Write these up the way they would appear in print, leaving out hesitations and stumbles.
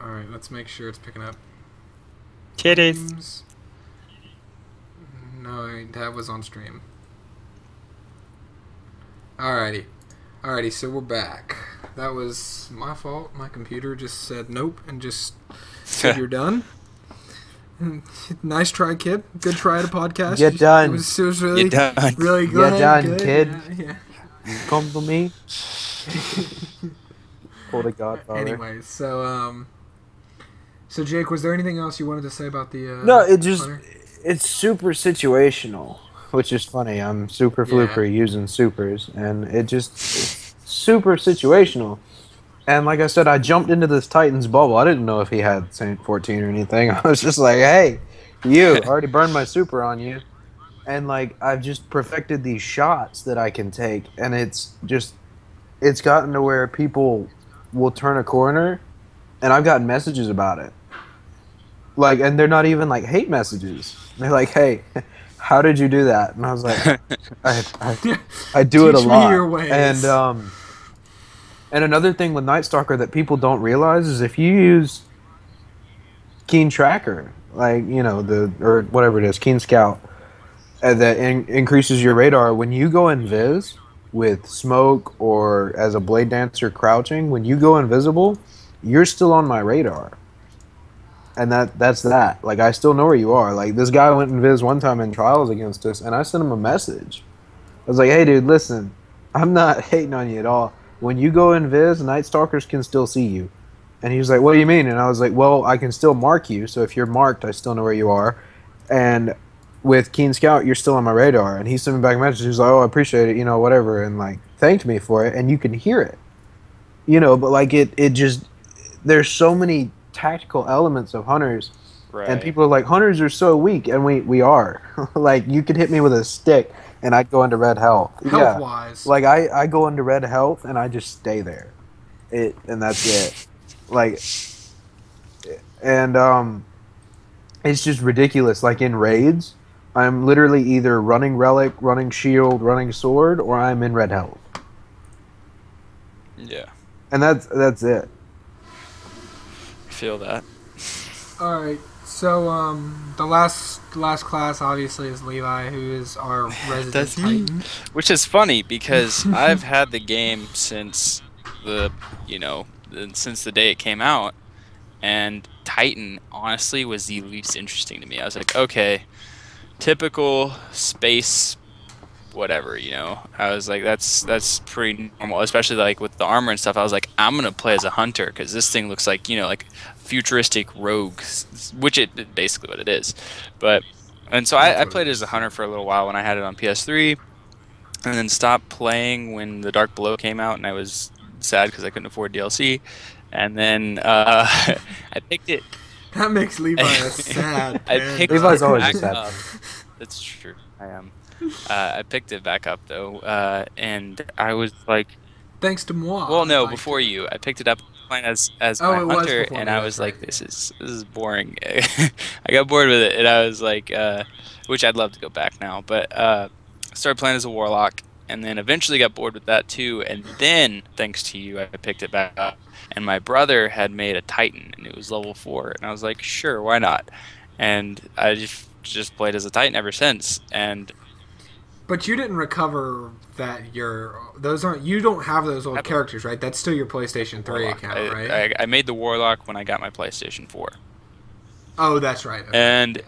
Alright, let's make sure it's picking up. Titties. Games. No, that was on stream. Alrighty. Alrighty, so we're back. That was my fault. My computer just said nope and just said you're done. Nice try, kid. Good try at a podcast. You're done. It was really, You're done. really You're good. done, good. kid. Yeah. You come to me. Pull the Godfather. Anyway, so Jake, was there anything else you wanted to say about the? No, it just Hunter? it's super situational, which is funny. I'm super fluper using supers, and it's super situational. And like I said, I jumped into this Titan's bubble. I didn't know if he had Saint 14 or anything. I was just like, hey, you, I already burned my super on you. And like I've just perfected these shots that I can take, and it's gotten to where people will turn a corner, and I've gotten messages about it. Like, and they're not even like hate messages. They're like, hey, how did you do that? And I was like, I do it a Teach me lot. your ways. And another thing with Night Stalker that people don't realize is if you use Keen Tracker, like, you know, or whatever it is, Keen Scout, that increases your radar. When you go invis with smoke or as a blade dancer crouching, when you go invisible, you're still on my radar. And that's that. Like, I still know where you are. Like, this guy went invis one time in trials against us, and I sent him a message. I was like, hey, dude, listen, I'm not hating on you at all. When you go invis, Night Stalkers can still see you. And he was like, what do you mean? And I was like, well, I can still mark you, so if you're marked, I still know where you are. And with Keen Scout, you're still on my radar. And he sent me back a message. He was like, oh, I appreciate it, you know, whatever. And, like, thanked me for it. And you can hear it. You know, but, like, it just... There's so many tactical elements of hunters. Right. And people are like, hunters are so weak. And we are. Like, you could hit me with a stick, and I'd go into red health. Health-wise. Like, I go into red health, and I just stay there. And that's it. Like... And, it's just ridiculous. Like, in raids... I'm literally either running relic, running shield, running sword, or I'm in red health. Yeah. And that's it. I feel that. All right. So the last class obviously is Levi, who is our resident Titan. Which is funny because I've had the game since since the day it came out, and Titan honestly was the least interesting to me. I was like, okay, typical space whatever, you know. I was like, that's pretty normal, especially like with the armor and stuff. I was like, I'm gonna play as a hunter because this thing looks like, you know, like futuristic rogue, which it basically what it is. And so I played as a hunter for a little while when I had it on PS3, and then stopped playing when The Dark Below came out, and I was sad because I couldn't afford DLC. And then I picked it. That makes Levi a sad. Levi's always a sad. That's true. I am. I picked it back up though, and I was like, thanks to moi. Well, no, before you, I picked it up playing as my hunter, and I was like, this is boring. I got bored with it, and I was like, which I'd love to go back now, but started playing as a warlock, and then eventually got bored with that too, and then thanks to you, I picked it back up. And my brother had made a Titan, and it was level 4, and I was like, sure, why not? And I just played as a Titan ever since. And but you didn't recover that you don't have those old characters, right? That's still your PlayStation 3 account, right? I made the Warlock when I got my PlayStation 4. Oh, that's right. Okay. And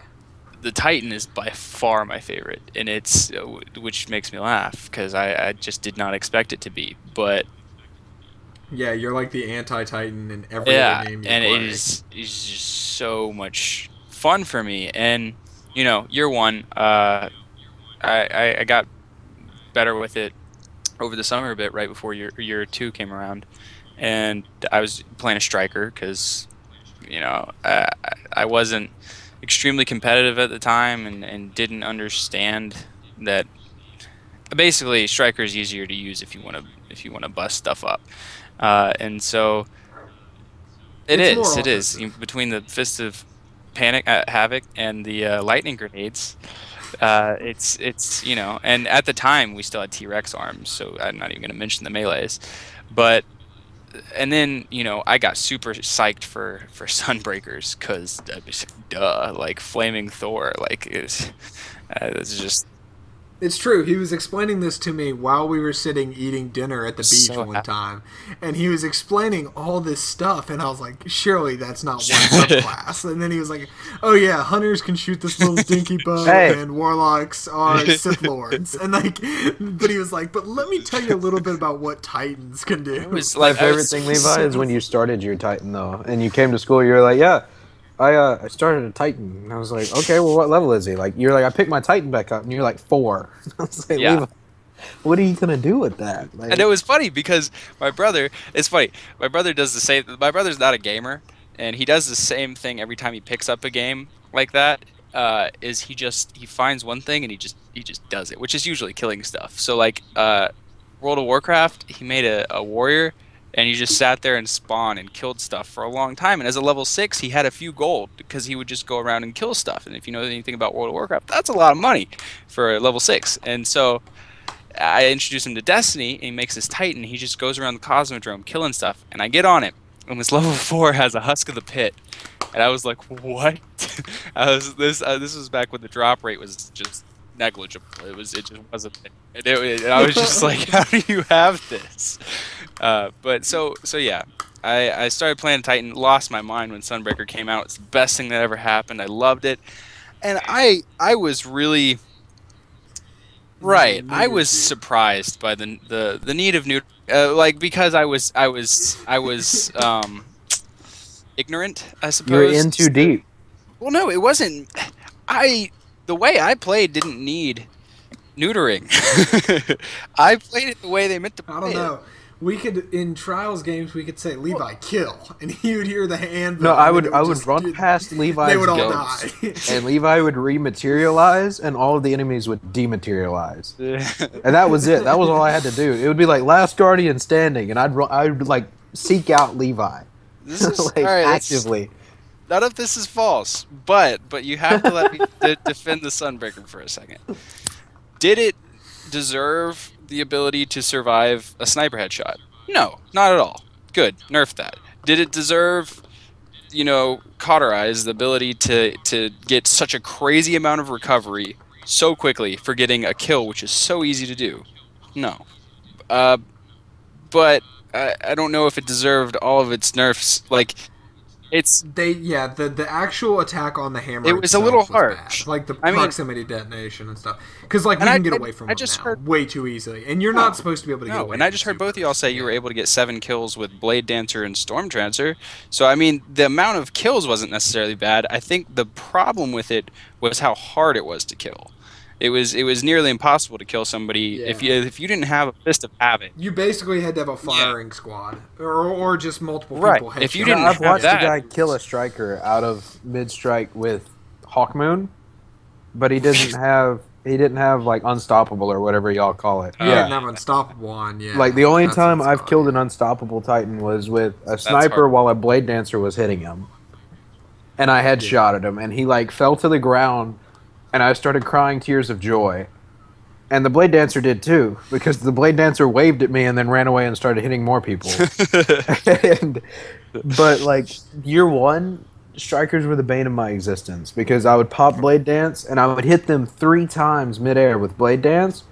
the Titan is by far my favorite, and it's which makes me laugh because I just did not expect it to be, but. Yeah, you're like the anti-Titan in every other game you play. And it's just so much fun for me. And, you know, year one, I got better with it over the summer a bit right before year 2 came around. And I was playing a striker because, you know, I wasn't extremely competitive at the time and didn't understand that basically striker is easier to use if you want to bust stuff up. And so it is between the Fist of Havoc and the lightning grenades. It's you know, and at the time we still had T-Rex arms, so I'm not even going to mention the melees. But and then I got super psyched for Sunbreakers because duh, like Flaming Thor, like it's just It's true. He was explaining this to me while we were sitting eating dinner at the beach so one time, and he was explaining all this stuff, and I was like, "Surely that's not one subclass." And then he was like, "Oh yeah, hunters can shoot this little dinky bow, Hey. and warlocks are Sith lords." And like, but he was like, "But let me tell you a little bit about what Titans can do." it was My like favorite thing, Levi, is when you started your Titan though, and you came to school. You're like, yeah, I started a Titan. And I was like, okay, well, what level is he? Like, you're like, I picked my Titan back up, and you're like 4. I was like, Yeah. Levi, what are you gonna do with that? Like, And it was funny because my brother, it's funny, my brother does the same, my brother's not a gamer, and he does the same thing every time he picks up a game like that, is he finds one thing and he just does it, which is usually killing stuff. So like, World of Warcraft, he made a warrior, and he just sat there and spawned and killed stuff for a long time, and as a level 6, he had a few gold, because he would just go around and kill stuff, and if you know anything about World of Warcraft, that's a lot of money for a level 6, and so I introduce him to Destiny, and he makes his Titan. He just goes around the Cosmodrome killing stuff, and I get on it, and this level 4 has a Husk of the Pit, and I was like, "What?" This was back when the drop rate was just negligible. It just wasn't. And I was just like, "How do you have this?" But so yeah. I started playing Titan, lost my mind when Sunbreaker came out. It's the best thing that ever happened. I loved it, and I was really. Right, I was surprised by the need of new, like, because I was ignorant, I suppose. you're in too deep. Well, no, it wasn't. The way I played didn't need neutering. I played it the way they meant to play I don't know. We could, in Trials games, we could say, Levi, kill. And he would hear the hand. No, I would run past Levi's They would all ghost, die. and Levi would rematerialize, and all of the enemies would dematerialize. And that was it. That was all I had to do. It would be like Last Guardian standing, and I would like seek out Levi, This is like all right, actively. None of this is false, but you have to let me defend the Sunbreaker for a second. Did it deserve the ability to survive a sniper headshot? No, not at all. Good, nerf that. Did it deserve, cauterize the ability to get such a crazy amount of recovery so quickly for getting a kill, which is so easy to do? No. But I don't know if it deserved all of its nerfs. Like, the actual attack on the hammer. It was a little bad. harsh. Like the I mean- proximity detonation and stuff. Because like we And can get away from I them just now heard- way too easily, and you're not supposed to be able to get No, away. and I from just heard super. both of y'all say you were able to get 7 kills with Blade Dancer and Storm Trancer. So, I mean, the amount of kills wasn't necessarily bad. I think the problem with it was how hard it was to kill. It was nearly impossible to kill somebody if you didn't have a Fist of Havoc. You basically had to have a firing squad, or just multiple Right. people. If you headshot. didn't I've have watched that- a guy kill a striker out of mid strike with Hawkmoon, but he didn't have like unstoppable or whatever y'all call it. You didn't have unstoppable on. Yeah, Like the only that's time what's I've going killed on. an unstoppable Titan was with a sniper hard. while a Blade Dancer was hitting him, and I headshotted him, and he like fell to the ground, and I started crying tears of joy. And the Blade Dancer did too, because the Blade Dancer waved at me and then ran away and started hitting more people. But like year 1, strikers were the bane of my existence, because I would pop Blade Dance and I would hit them 3 times midair with Blade Dance,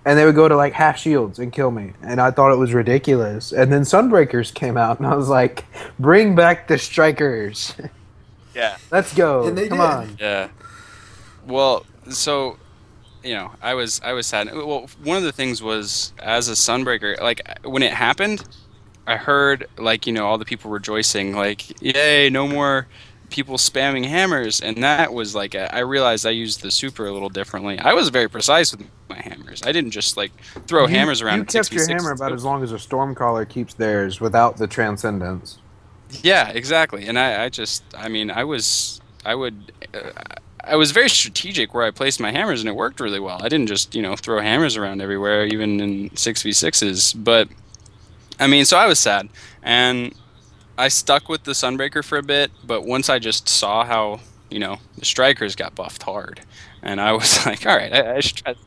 and they would go to like half shields and kill me. And I thought it was ridiculous. And then Sunbreakers came out, and I was like, bring back the strikers. Yeah. Let's go. And they Come did. on. Yeah. Well, so, I was sad. Well, one of the things was, as a Sunbreaker, like, when it happened, I heard, like, all the people rejoicing, like, yay, no more people spamming hammers, and that was, like, I realized I used the super a little differently. I was very precise with my hammers. I didn't just, like, throw hammers around. You and kept your 6v6. hammer about as long as a Stormcaller keeps theirs without the Transcendence. Yeah, exactly. And I was very strategic where I placed my hammers, and it worked really well. I didn't just, throw hammers around everywhere, even in 6v6s. But, so I was sad. And I stuck with the Sunbreaker for a bit, but once I just saw how, the strikers got buffed hard, and I was like, all right, I should try this.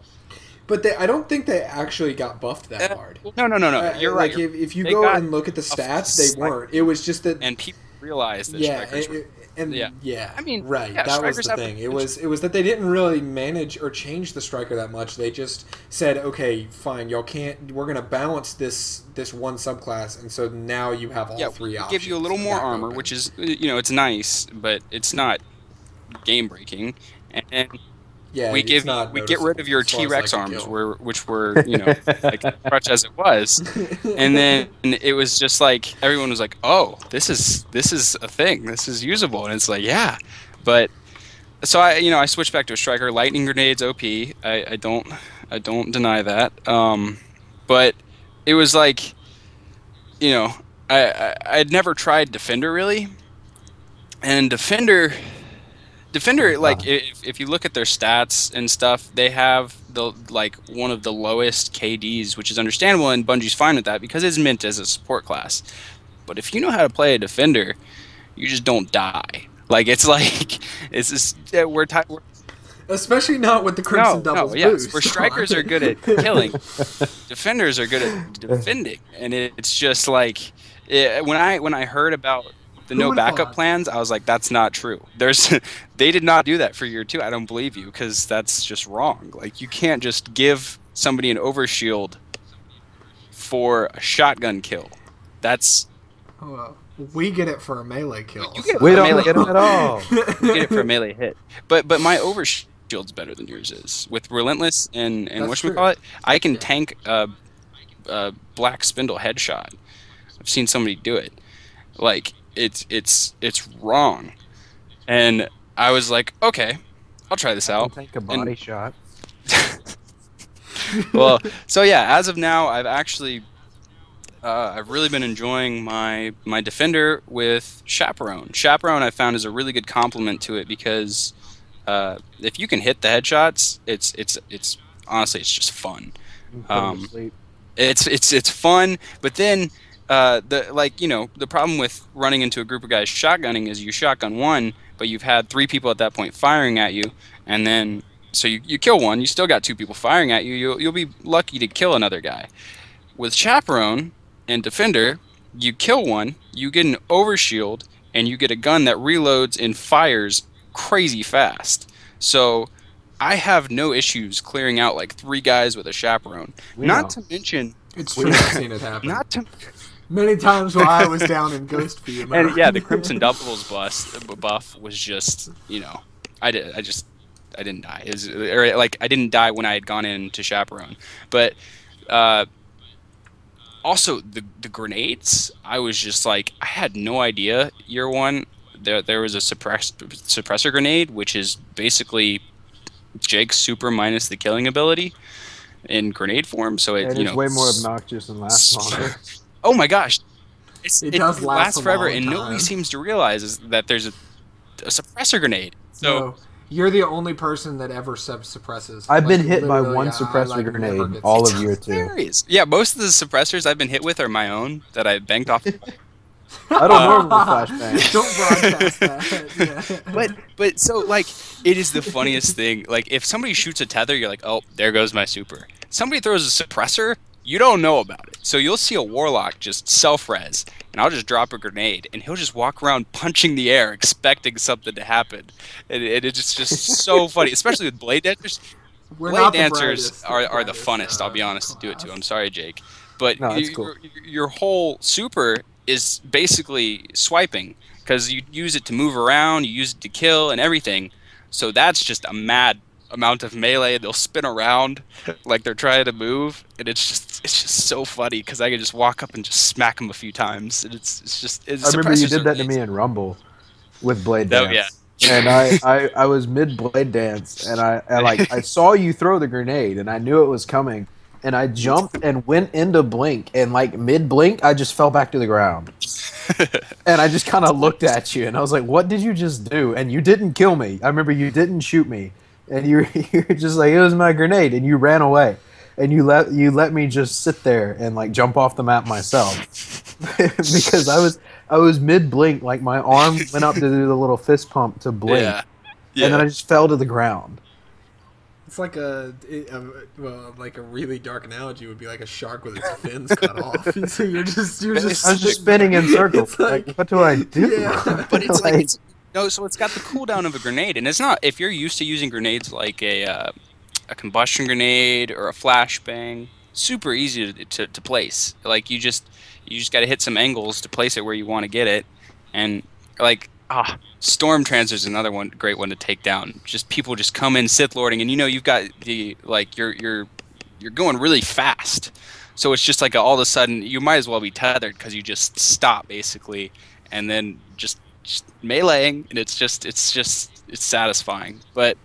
But I don't think they actually got buffed that hard. No. You're right. Like if you go and look at the stats, they weren't. It was just that. And people realized that strikers were. I mean, right. Yeah, that was the thing. It was that they didn't really manage or change the striker that much. They just said, okay, fine, y'all can't. We're gonna balance this one subclass, and so now you have all three options. Give you a little more armor, which is it's nice, but it's not game breaking. And we get rid of your T-Rex arms, which were like crutch as it was, and then it was just like everyone was like, "Oh, this is a thing. This is usable," and it's like, yeah, but so I switched back to a striker. Lightning grenades OP. I don't deny that. But it was like, I'd never tried Defender really, and Defender, like if you look at their stats and stuff, they have one of the lowest KDs, which is understandable, and Bungie's fine with that because it's meant as a support class. But if you know how to play a Defender, you just don't die. It's just we're especially not with the Crimson Doubles boost. Where strikers are good at killing, defenders are good at defending, and it's just like when I heard about the no backup plans, I was like, that's not true. They did not do that for year 2. I don't believe you, because that's just wrong. Like, you can't just give somebody an overshield for a shotgun kill. That's... Well, we get it for a melee kill. We don't get it at all. You get it for a melee hit. But my overshield's better than yours is. With Relentless and whatchamacallit, I can tank a Black Spindle headshot. I've seen somebody do it. Like... It's wrong, and I was like, okay, I'll try this out. Take a body shot. Well, so yeah, as of now, I've actually I've really been enjoying my Defender with Chaperone. Chaperone I found is a really good complement to it because if you can hit the headshots, it's honestly it's just fun. It's fun, but then. The problem with running into a group of guys shotgunning is you shotgun one, but you've had 3 people at that point firing at you, and then so you kill one, you still got 2 people firing at you. You'll be lucky to kill another guy. With Chaperone and Defender, you kill one, you get an overshield, and you get a gun that reloads and fires crazy fast. So I have no issues clearing out like 3 guys with a Chaperone. Not to mention, it's true. I've seen it happen. Not to. Many times while I was down in Ghost View. And yeah, the Crimson Doubles buff was just, I didn't die. I didn't die when I had gone into Chaperone. But also the grenades, I was just like, I had no idea year 1 there was a suppressor grenade, which is basically Jake's super minus the killing ability in grenade form. So it's way more obnoxious and lasts longer. Oh my gosh, it does last forever, and nobody seems to realize is that there's a suppressor grenade. So no, you're the only person that ever suppresses. I've been hit by one suppressor grenade all of year 2. Hilarious. Yeah, most of the suppressors I've been hit with are my own that I banked off. I don't normally flashbang. Don't broadcast that. Yeah. But so like it is the funniest thing. Like if somebody shoots a tether, you're like, oh, there goes my super. Somebody throws a suppressor. You don't know about it. So you'll see a Warlock just self-res, and I'll just drop a grenade, and he'll just walk around punching the air, expecting something to happen. And it's just so funny, especially with Blade Dancers. Blade Dancers are the funnest, I'll be honest, to do it to. I'm sorry, Jake. But cool. Your whole super is basically swiping, because you use it to move around, you use it to kill, and everything. So that's just a mad amount of melee. They'll spin around like they're trying to move, and it's just so funny because I can just walk up and just smack them a few times, and I remember you did that to me in Rumble with Blade Dance. Oh yeah. And I was mid Blade Dance, and I saw you throw the grenade, and I knew it was coming, and I jumped and went into blink, and like mid blink I just fell back to the ground. And I just kind of looked at you, and I was like, what did you just do? And you didn't kill me. I remember you didn't shoot me. And you were just like, it was my grenade, and you ran away, and you let me just sit there and like jump off the map myself because I was mid blink, like my arm went up to do the little fist pump to blink, and then I just fell to the ground. It's like like a really dark analogy would be like a shark with its fins cut off. So you're just I'm just spinning in circles. Like, what do I do? Yeah. But it's like no, so it's got the cooldown of a grenade, and it's not if you're used to using grenades like a combustion grenade or a flashbang, super easy to place. Like you just got to hit some angles to place it where you want to get it, and like storm transfer is another one, great one to take down. Just people just come in Sith lording, and you've got the like you're going really fast, so it's just like all of a sudden you might as well be tethered because you just stop basically, and then just meleeing, and it's satisfying. But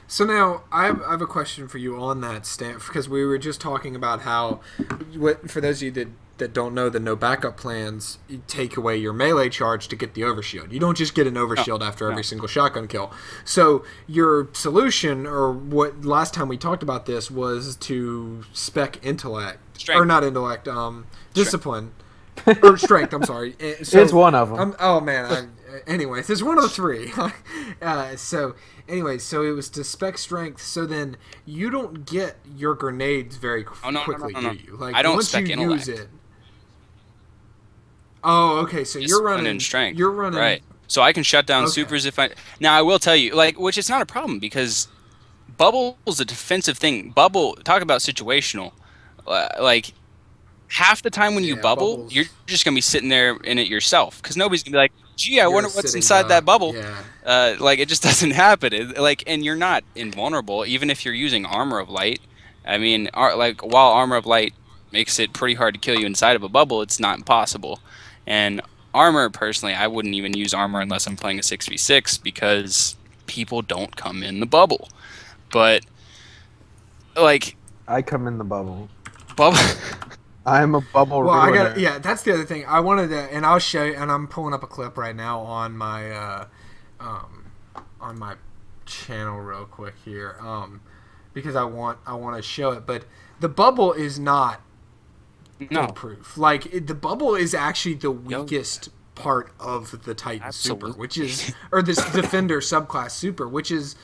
so now I have a question for you on that, Stan, because we were just talking about how, for those of you that don't know, the no backup plans, you take away your melee charge to get the overshield. You don't just get an overshield after every single shotgun kill. So your solution, or what last time we talked about this, was to spec intellect. Strength. Or not intellect, discipline. Or strength, I'm sorry. So, it's one of them. Anyways, it's one of the three. So it was to spec strength, so then you don't get your grenades very quickly, do you? Like, I don't once spec you intellect. use it. Oh, okay, so you're running strength. You're running right. So I can shut down supers if I... Now, I will tell you, which is not a problem, because bubble is a defensive thing. Bubble, talk about situational. Half the time when you bubble, you're just going to be sitting there in it yourself, because nobody's going to be like, gee, I wonder what's inside that bubble. Yeah. It just doesn't happen. And you're not invulnerable, even if you're using Armor of Light. I mean, while Armor of Light makes it pretty hard to kill you inside of a bubble, it's not impossible. And Armor, personally, I wouldn't even use Armor unless I'm playing a 6v6, because people don't come in the bubble. But, I come in the bubble. Bubble... I'm a bubble ruiner. Yeah, that's the other thing. I wanted to, and I'll show you, and I'm pulling up a clip right now on my channel real quick here, because I want to show it. But the bubble is not foolproof. The bubble is actually the weakest part of the Titan Super, which is, or this Defender subclass Super, which is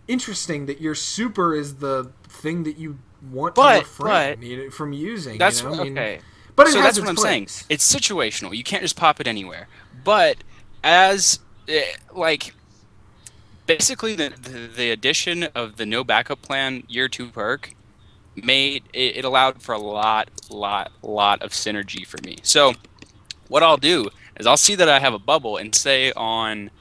interesting that your Super is the thing that you want to refrain from using. That's okay. But that's what I'm saying. It's situational. You can't just pop it anywhere. But as basically the addition of the no backup plan year 2 perk made it allowed for a lot of synergy for me. So what I'll do is I'll see that I have a bubble, and say on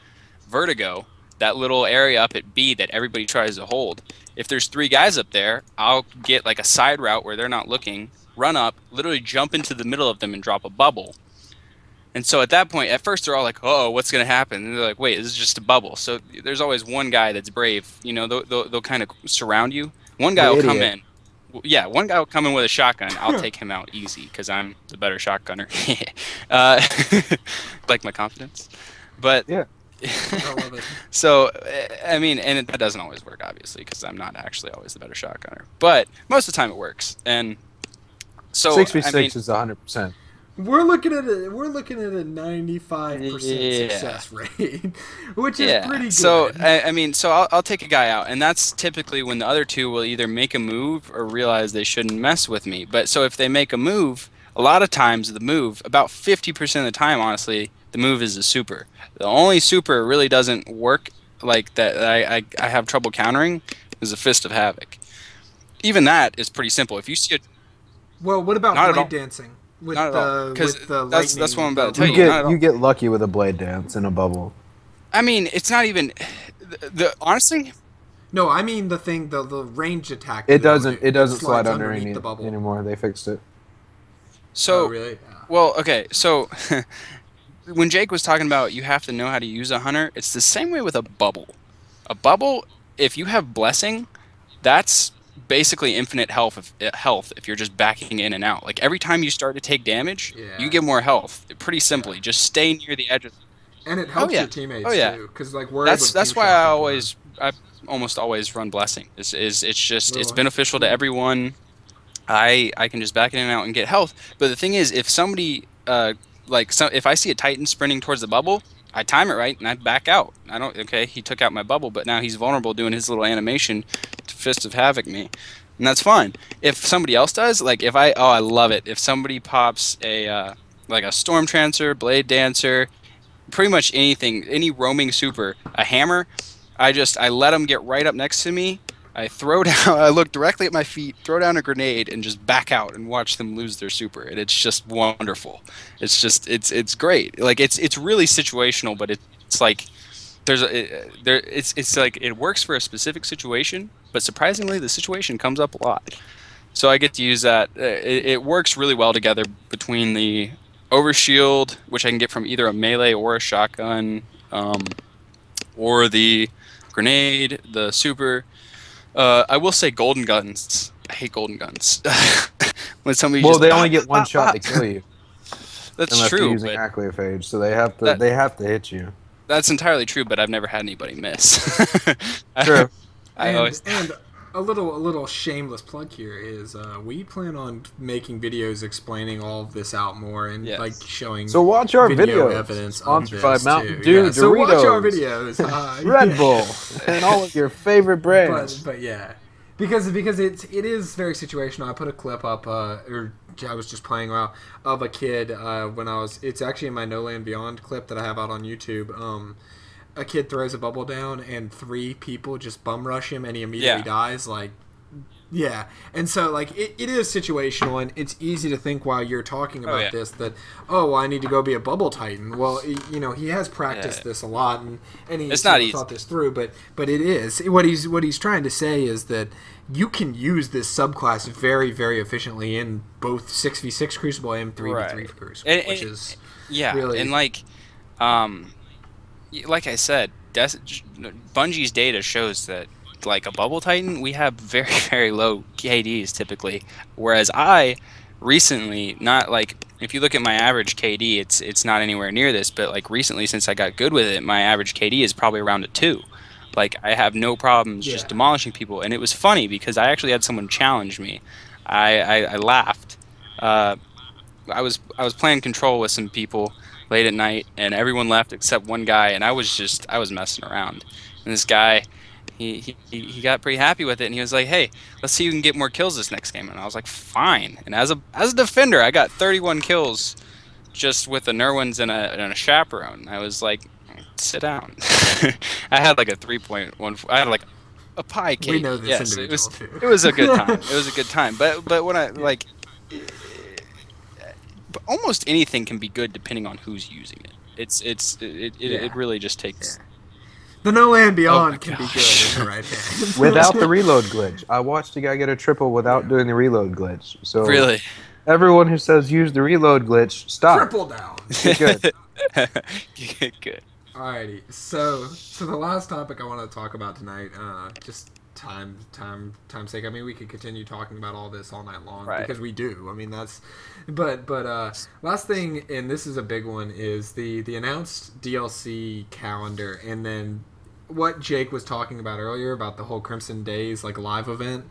Vertigo, that little area up at B that everybody tries to hold, if there's 3 guys up there, I'll get like a side route where they're not looking, run up, literally jump into the middle of them and drop a bubble. And so at that point, at first they're all like, oh, what's going to happen? And they're like, wait, this is just a bubble. So there's always one guy that's brave. They'll kind of surround you. One guy will come in. Yeah, one guy will come in with a shotgun. I'll take him out easy because I'm the better shotgunner. Like my confidence. But yeah. I love it. So, I mean, and that doesn't always work, obviously, because I'm not actually always the better shotgunner. But most of the time it works. And so 6v6 is 100%. We're looking at a 95% success rate, which is pretty good. So I'll take a guy out, and that's typically when the other 2 will either make a move or realize they shouldn't mess with me. But so if they make a move, a lot of times the move, about 50% of the time, honestly, the move is a super. The only super really doesn't work like that I have trouble countering is a Fist of Havoc. Even that is pretty simple. If you see it, well, what about blade dancing? With the that's what I'm about to tell you. You get lucky with a blade dance in a bubble. I mean, it's not even honestly. No, I mean the ranged attack. It doesn't slide underneath the bubble anymore. They fixed it. So really? Well, okay. So when Jake was talking about you have to know how to use a hunter, it's the same way with a bubble. A bubble, if you have blessing, that's basically infinite health if you're just backing in and out. Like every time you start to take damage, you get more health. Pretty simply, just stay near the edge of. And it helps your teammates too, because that's why I almost always run blessing. It's beneficial to everyone. I can just back in and out and get health. But the thing is, if somebody if I see a Titan sprinting towards the bubble, I time it right and I back out. He took out my bubble, but now he's vulnerable doing his little animation Fist of Havoc me, and that's fine. If somebody else does, like if I love it. If somebody pops a like a Storm Trancer, Blade Dancer, pretty much anything, any roaming super, a hammer, I let them get right up next to me. I throw down, I look directly at my feet, throw down a grenade, and just back out and watch them lose their super. And it's just wonderful. It's great. Like it's really situational, but it's like it's like it works for a specific situation, but surprisingly the situation comes up a lot. So I get to use that. It works really well together between the overshield, which I can get from either a melee or a shotgun, or the grenade, the super. I will say golden guns. I hate golden guns. When somebody they only get one shot to kill you. That's unless true. They're using acrophage, so they have to hit you. That's entirely true, but I've never had anybody miss. True. And a little shameless plug here is we plan on making videos explaining all of this out more and like showing. So watch our video videos. Evidence Sponsored of this by Mountain too. Dew, Yeah, so Doritos, watch our videos. Red Bull, and all of your favorite brands. But yeah, because it is very situational. I put a clip up, or I was just playing around of a kid when I was. It's actually in my No Land Beyond clip that I have out on YouTube. A kid throws a bubble down and 3 people just bum rush him and he immediately dies. Like, yeah. And so, like, it is situational, and it's easy to think while you're talking about this that, well, I need to go be a bubble titan. Well, you know, he has practiced this a lot, and he's thought this through, but it is. What he's trying to say is that you can use this subclass very, very efficiently in both 6v6 Crucible and 3v3 Crucible, which is really... And, like I said, Bungie's data shows that, like a Bubble Titan, we have very, very low KDs typically. Whereas I recently, not like, if you look at my average KD, it's not anywhere near this, but like recently since I got good with it, my average KD is probably around a 2. Like I have no problems just demolishing people. And it was funny because I actually had someone challenge me. I laughed. I was playing Control with some people late at night, and everyone left except one guy, and I was messing around. And this guy, he got pretty happy with it, and he was like, "Hey, let's see if you can get more kills this next game." And I was like, "Fine." And as a defender, I got 31 kills just with the Nerwins and a chaperone. I was like, "Sit down." I had like a 3.1. I had like a pie cake. We know this yes, it was a good time. It was a good time. But when I like. But almost anything can be good depending on who's using it. It really just takes. Yeah. The No Land Beyond can be good in the right hand. Without the reload glitch. I watched a guy get a triple without doing the reload glitch. So really, everyone who says use the reload glitch, stop. Triple down. Get good. Get good. Alrighty. So the last topic I want to talk about tonight, just time's sake. I mean, we could continue talking about all this all night long because we do. I mean, that's. But last thing, and this is a big one, is the announced DLC calendar, and then what Jake was talking about earlier about the whole Crimson Days like live event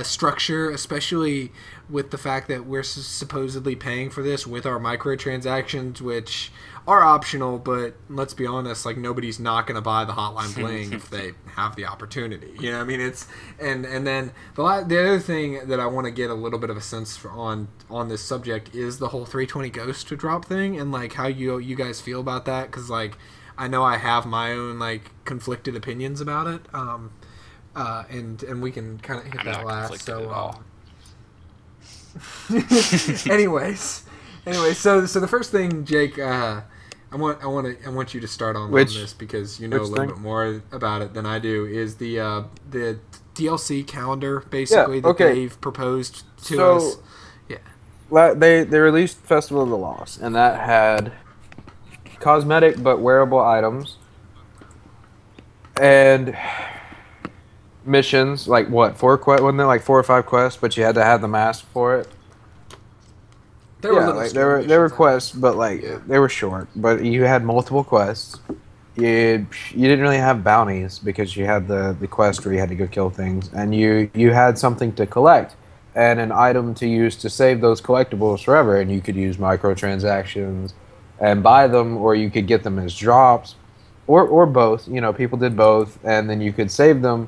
structure, especially with the fact that we're supposedly paying for this with our microtransactions, which are optional, but let's be honest, like nobody's not going to buy the Hotline Bling if they have the opportunity. You know what I mean? It's and then the other thing that I want to get a little bit of a sense for on this subject is the whole 320 Ghost to drop thing, and like how you guys feel about that, because like I know I have my own like conflicted opinions about it, and we can kind of hit that last. So anyways, so the first thing, Jake, I want you to start on this because you know a little bit more about it than I do. Is the DLC calendar basically that they've proposed to us? Yeah, they released Festival of the Lost, and that had cosmetic but wearable items and missions. Like what? 4 quests? Wasn't there like 4 or 5 quests? But you had to have the mask for it. There were quests, but like they were short. But you had multiple quests. You didn't really have bounties because you had the quest where you had to go kill things, and you had something to collect and an item to use to save those collectibles forever. And you could use microtransactions and buy them, or you could get them as drops, or both. You know, people did both, and then you could save them.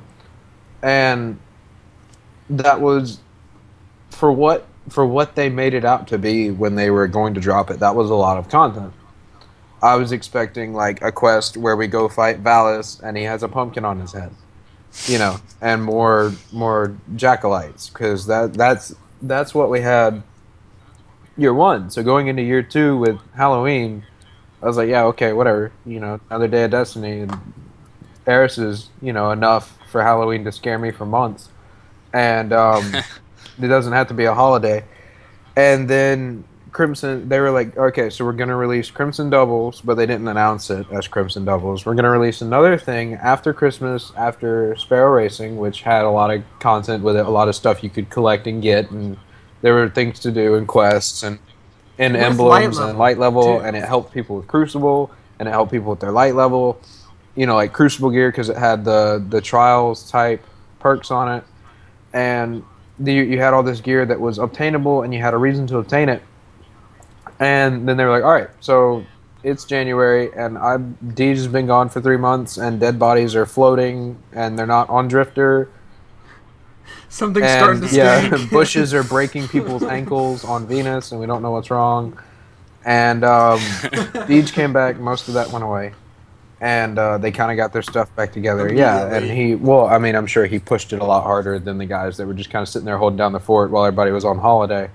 And that was for what they made it out to be when they were going to drop it. That was a lot of content. I was expecting like a quest where we go fight Valis and he has a pumpkin on his head, and more jackalites, because that's what we had year one. So going into year two with Halloween, I was like, yeah, okay, whatever. Another day of Destiny, and Eris is enough for Halloween to scare me for months, and it doesn't have to be a holiday. And then Crimson, they were like, okay, so we're going to release Crimson Doubles, but they didn't announce it as Crimson Doubles. We're going to release another thing after Christmas, after Sparrow Racing, which had a lot of content with it, a lot of stuff you could collect and get, and there were things to do and quests and emblems and light level, and it helped people with Crucible, and it helped people with their light level, like Crucible gear, because it had the Trials type perks on it, and you had all this gear that was obtainable, and you had a reason to obtain it. And then they were like, all right, so it's January, and Deej has been gone for 3 months, and dead bodies are floating, and they're not on Drifter. Something's starting to stink. Yeah, bushes are breaking people's ankles on Venus, and we don't know what's wrong. And Deej came back, most of that went away. And they kind of got their stuff back together. Yeah, and I'm sure he pushed it a lot harder than the guys that were just kind of sitting there holding down the fort while everybody was on holiday.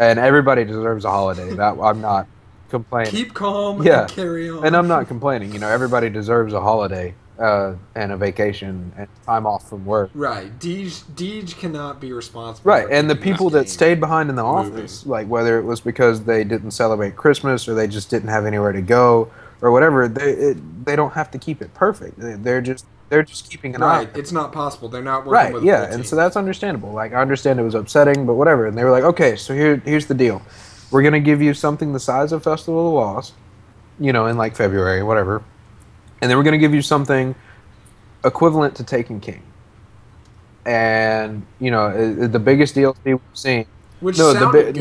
And everybody deserves a holiday. That I'm not complaining. Keep calm and carry on. And I'm not complaining. Everybody deserves a holiday and a vacation and time off from work. Right. Deej cannot be responsible. Right, and the people that stayed behind in the office, like whether it was because they didn't celebrate Christmas or they just didn't have anywhere to go or whatever, they don't have to keep it perfect. They're just keeping an eye. Right, it's not possible. They're not working with a full team. And so that's understandable. Like, I understand it was upsetting, but whatever. And they were like, okay, so here's the deal. We're going to give you something the size of Festival of the Lost, in like February, whatever. And then we're going to give you something equivalent to Taken King. And, the biggest DLC we've seen.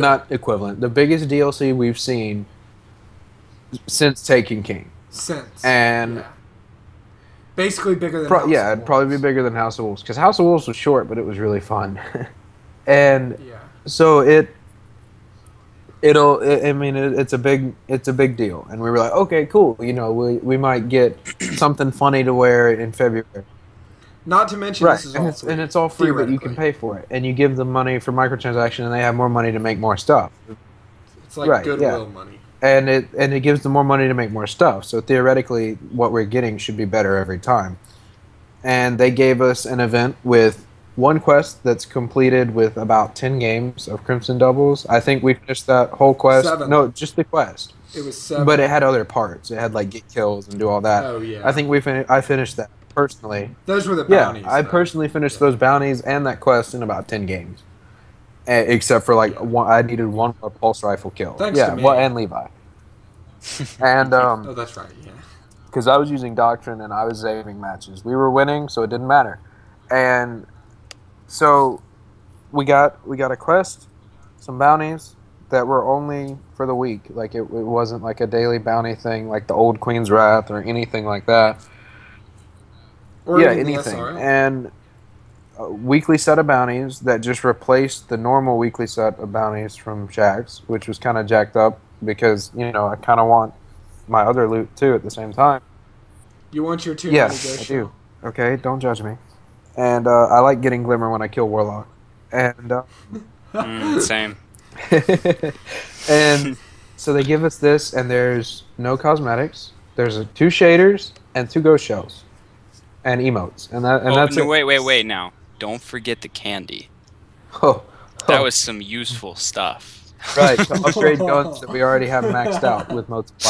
Not equivalent. The biggest DLC we've seen since Taken King. And basically bigger than House of it'd probably be bigger than House of Wolves, because House of Wolves was short, but it was really fun. And so it's a big deal. And we were like, okay, cool. We might get something funny to wear in February. Not to mention this is all free. And it's all free, but you can pay for it. And you give them money for microtransaction, and they have more money to make more stuff. It's like goodwill money. And it gives them more money to make more stuff. So theoretically, what we're getting should be better every time. And they gave us an event with one quest that's completed with about 10 games of Crimson Doubles. I think we finished that whole quest. 7. No, just the quest. It was 7. But it had other parts. It had like get kills and do all that. Oh yeah. I think I finished that personally. Those were the bounties. Yeah, I personally finished those bounties and that quest in about 10 games. Except for I needed one more pulse rifle kill. Thanks to me. And Levi. And oh, that's right. Yeah. Because I was using Doctrine and I was saving matches. We were winning, so it didn't matter. And so we got a quest, some bounties that were only for the week. Like it wasn't like a daily bounty thing, like the old Queen's Wrath or anything like that. Or anything. And weekly set of bounties that just replaced the normal weekly set of bounties from Shaxx, which was kind of jacked up because, I kind of want my other loot too at the same time. You want your 2 Yes, I do. Okay, don't judge me. And I like getting Glimmer when I kill Warlock. And same. And so they give us this, and there's no cosmetics. There's 2 shaders and 2 ghost shells. And emotes. And that's it. Wait now. Don't forget the candy. That was some useful stuff. Right, to upgrade guns that we already have maxed out with modes of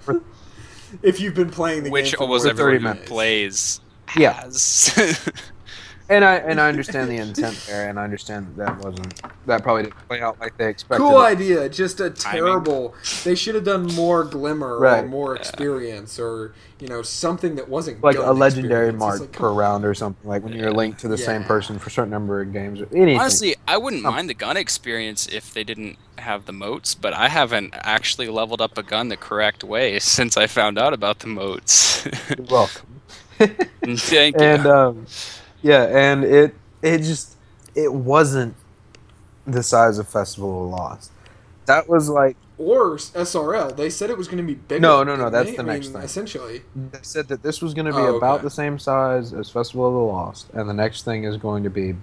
light. If you've been playing the game for almost everyone who plays has. And I understand the intent there, and I understand that probably didn't play out like they expected. Cool idea, just a terrible. They should have done more Glimmer or more experience, or something that wasn't like a legendary mark per round or something. Like when you're linked to the same person for a certain number of games. Or anything. Honestly, I wouldn't mind the gun experience if they didn't have the moats, but I haven't actually leveled up a gun the correct way since I found out about the moats. You're welcome. Thank you. And and it it wasn't the size of Festival of Lost. That was like Or SRL. They said it was going to be bigger. no. That's they? the next thing. Essentially, They said that this was going to be about the same size as Festival of the Lost, and the next thing is going to be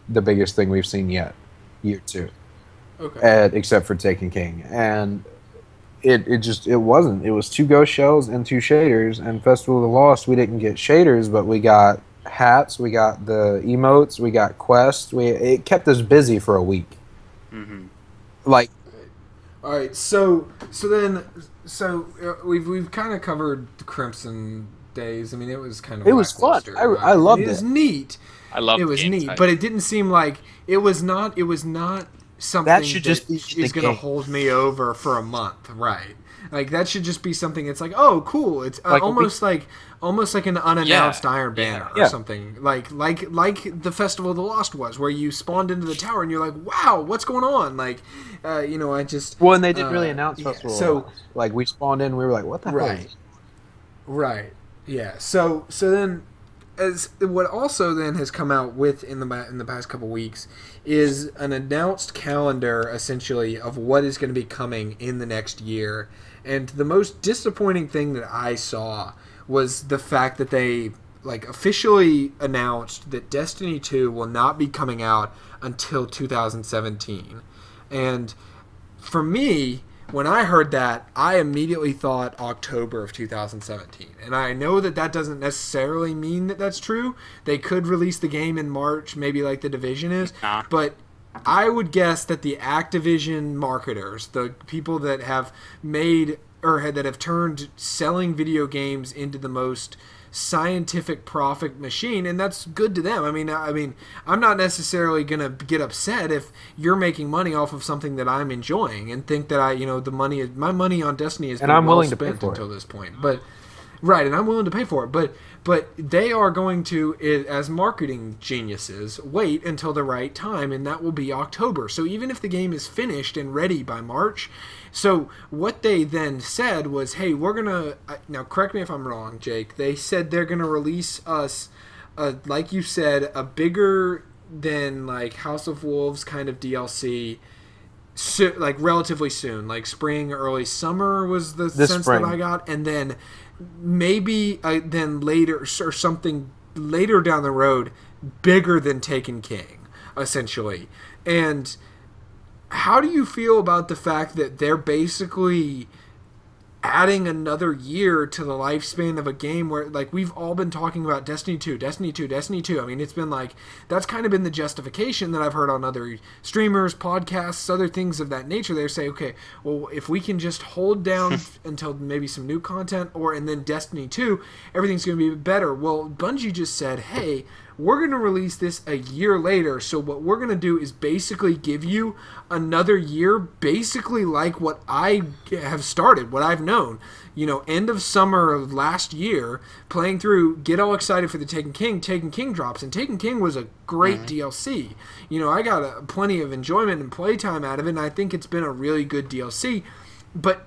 the biggest thing we've seen yet, year 2. Okay. Except for Taken King, and it wasn't. It was 2 ghost shells and 2 shaders, and Festival of the Lost we didn't get shaders, but we got hats, we got the emotes, we got quests. It kept us busy for a week. Mm-hmm. Like. All right, so we've kind of covered the Crimson days. I mean, it was kind of fun. I loved it. It was neat. I loved it. It was neat, but it didn't seem like it was not something that should just is going to hold me over for a month, right? Like that should just be something. It's like, oh, cool. It's like almost like an unannounced Iron Banner or something. Like the Festival of the Lost was, where you spawned into the tower and you're like, wow, what's going on? Like, I just and they didn't really announce Festival. So like we spawned in, and we were like, what the hell? Right. Yeah. So then, as what also then has come out in the past couple weeks is an announced calendar essentially of what is going to be coming in the next year. And the most disappointing thing that I saw was the fact that they officially announced that Destiny 2 will not be coming out until 2017. And for me, when I heard that, I immediately thought October of 2017. And I know that doesn't necessarily mean that that's true. They could release the game in March, maybe like The Division is. But I would guess that the Activision marketers, the people that have made or that have turned selling video games into the most scientific profit machine, and that's good to them. I mean, I'm not necessarily gonna get upset if you're making money off of something that I'm enjoying and think that my money on Destiny is well spent until this point. But right, and I'm willing to pay for it. But they are going to, as marketing geniuses, wait until the right time, and that will be October. So even if the game is finished and ready by March, so what they then said was, hey, we're going to, now correct me if I'm wrong, Jake, they said they're going to release us, like you said, a bigger than House of Wolves kind of DLC, relatively soon, spring, early summer was the sense that I got, and then maybe then later or something later down the road, bigger than Taken King, essentially. And how do you feel about the fact that they're basically adding another year to the lifespan of a game where we've all been talking about Destiny 2. I mean, it's been that's kind of been the justification that I've heard on other streamers, podcasts, other things of that nature. They say, okay, well, if we can just hold down until maybe some new content and then Destiny 2, everything's going to be better. Well, Bungie just said, hey, we're going to release this a year later, so what we're going to do is basically give you another year, basically like what I have started, what I've known. End of summer of last year, playing through, get all excited for the Taken King. Taken King drops, and Taken King was a great DLC. I got plenty of enjoyment and playtime out of it, and I think it's been a really good DLC. But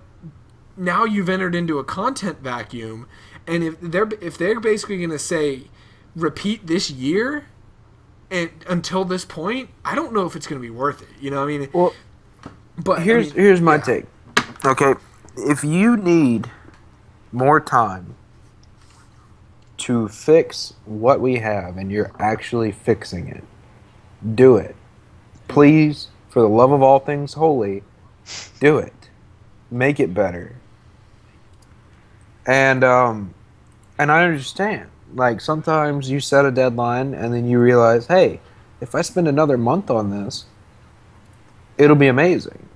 now you've entered into a content vacuum, and if they're basically going to say, repeat this year and until this point, I don't know if it's going to be worth it. Well, but here's my take. Okay, if you need more time to fix what we have and you're actually fixing it, do it. Please, for the love of all things holy, do it. Make it better. And I understand. Sometimes you set a deadline and then you realize, hey, if I spend another month on this, it'll be amazing.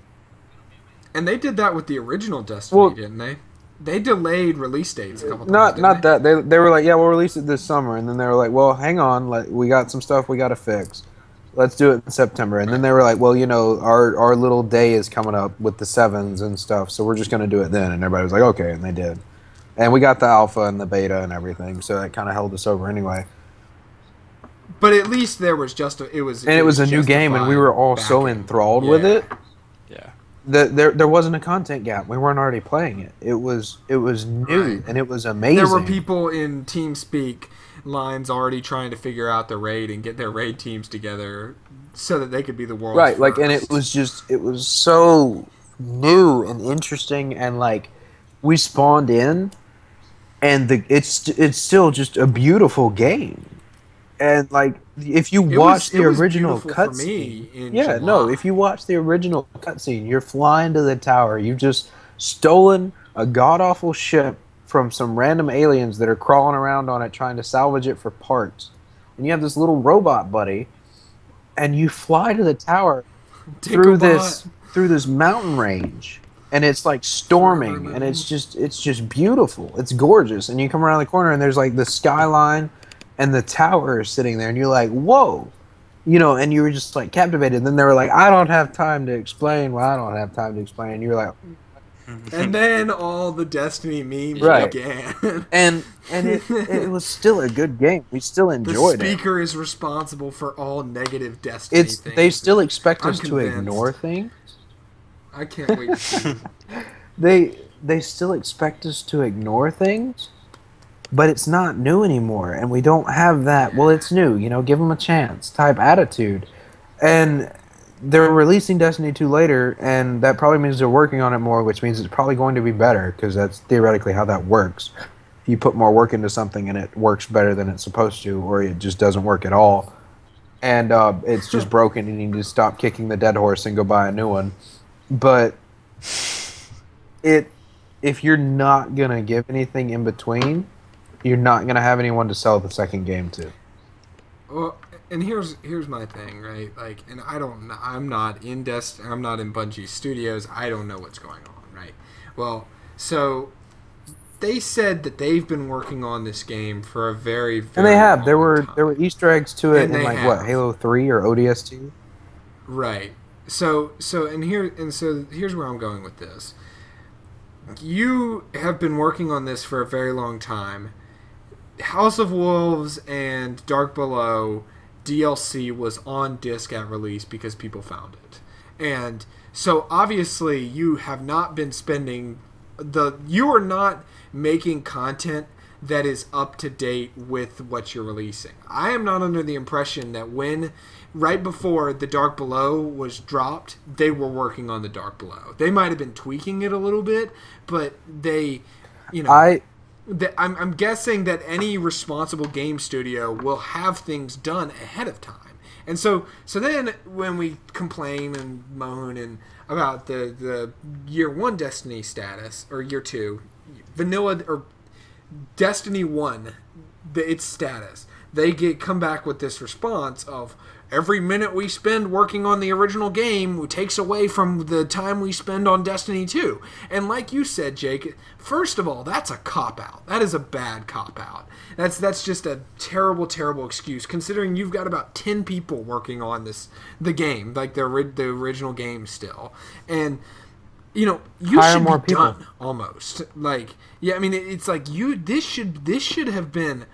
And they did that with the original Destiny, didn't they? They delayed release dates a couple times. Not that. They were like, yeah, we'll release it this summer. And then they were like, well, hang on. We got some stuff we got to fix. Let's do it in September. And then they were like, well, our little day is coming up with the 7s and stuff, so we're just going to do it then. And everybody was like, okay, and they did. And we got the alpha and the beta and everything, so that kind of held us over anyway. But at least there was it was a new game, and we were all so enthralled with it. Yeah. there wasn't a content gap. We weren't already playing it. It was new and it was amazing. There were people in TeamSpeak lines already trying to figure out the raid and get their raid teams together so that they could be the world's right. first. And it was so new and interesting, and we spawned in, and it's still just a beautiful game. And if you watch the original cutscene, if you watch the original cutscene, you're flying to the tower. You've just stolen a god awful ship from some random aliens that are crawling around on it trying to salvage it for parts. And you have this little robot buddy, and you fly to the tower through this mountain range, and it's storming, and it's just beautiful. It's gorgeous, and you come around the corner, and there's the skyline. And the tower is sitting there, and you're like, whoa. And you were just, captivated. And then they were like, I don't have time to explain. Well, I don't have time to explain. And you were like... And then all the Destiny memes began. And it was still a good game. We still enjoyed it. The speaker is responsible for all negative Destiny things. They still expect us to ignore things. I can't wait to see They still expect us to ignore things. But it's not new anymore, and we don't have that, well, it's new, give them a chance type attitude. And they're releasing Destiny 2 later, and that probably means they're working on it more, which means it's probably going to be better, because that's theoretically how that works. If you put more work into something and it works better than it's supposed to, or it just doesn't work at all, and it's just broken, and you need to stop kicking the dead horse and go buy a new one. But if you're not going to give anything in between... You're not going to have anyone to sell the second game to. Well, and here's my thing, right? And I'm not in Bungie Studios. I don't know what's going on, right? Well, so they said that they've been working on this game for a very, very and they have. There were Easter eggs to it in Halo 3 or ODST. Right. So here's where I'm going with this. You have been working on this for a very long time. House of Wolves and Dark Below DLC was on disc at release because people found it. And so obviously you have not been spending you are not making content that is up to date with what you're releasing. I am not under the impression that right before the Dark Below was dropped, they were working on the Dark Below. They might have been tweaking it a little bit, but they, I'm guessing that any responsible game studio will have things done ahead of time. And so then when we complain and moan about the year 1 Destiny status, or year 2, vanilla, or Destiny 1, its status, they come back with this response of, every minute we spend working on the original game takes away from the time we spend on Destiny 2. And like you said, Jake, first of all, that's a cop-out. That is a bad cop-out. That's just a terrible, terrible excuse, considering you've got about 10 people working on the game, the original game still. And, you should be done, almost. It's like this should have been...